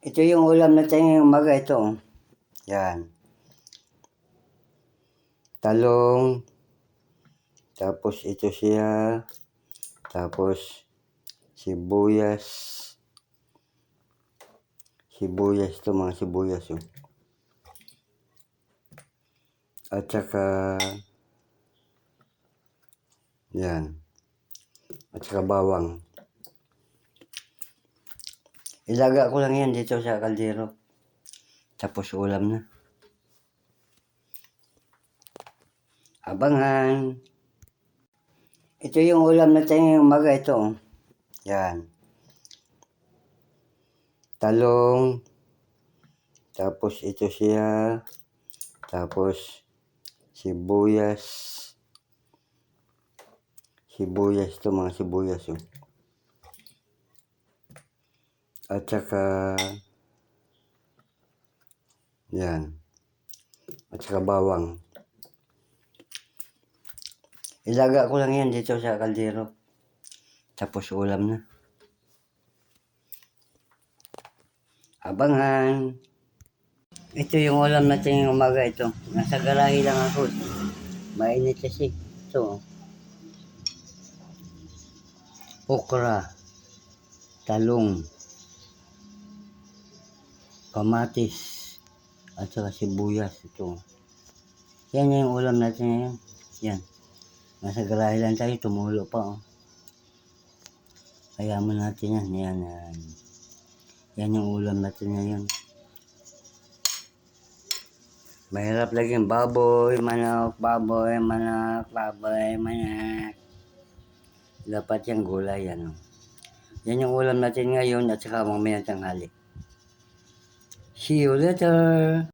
Ito yung ulam natin ngayong umaga, ito. Yan. Talong. Tapos ito siya. Tapos sibuyas. Sibuyas to, mga sibuyas. Oh. At saka yan. At saka bawang. Ilaga ko lang yan dito sa kaldero. Tapos ulam na. Abangan. Ito yung ulam natin ngayong umaga, ito. Yan. Talong. Tapos ito siya. Tapos sibuyas. Sibuyas to, mga sibuyas. Oh. At saka yan. At saka bawang. Ilaga ko lang yan dito sa kaldero. Tapos ulam na. Abangan. Ito yung ulam natin ngayong umaga, ito. Nasa garahe lang ako. Mainit kasi. Ito. Okra. Talong. Kamatis. At saka sibuyas. Ito. Yan yung ulam natin ngayon. Yan. Nasa garahe lang tayo. Tumulo pa. Oh. Kaya mo natin yan. Yan. Yan. Yan yung ulam natin ngayon. Mahirap lagi yung baboy, manok, baboy, manok, baboy, manok. Dapat yung gulay, ano. Yan yung ulam natin ngayon at saka mamaya tanghali. See you later!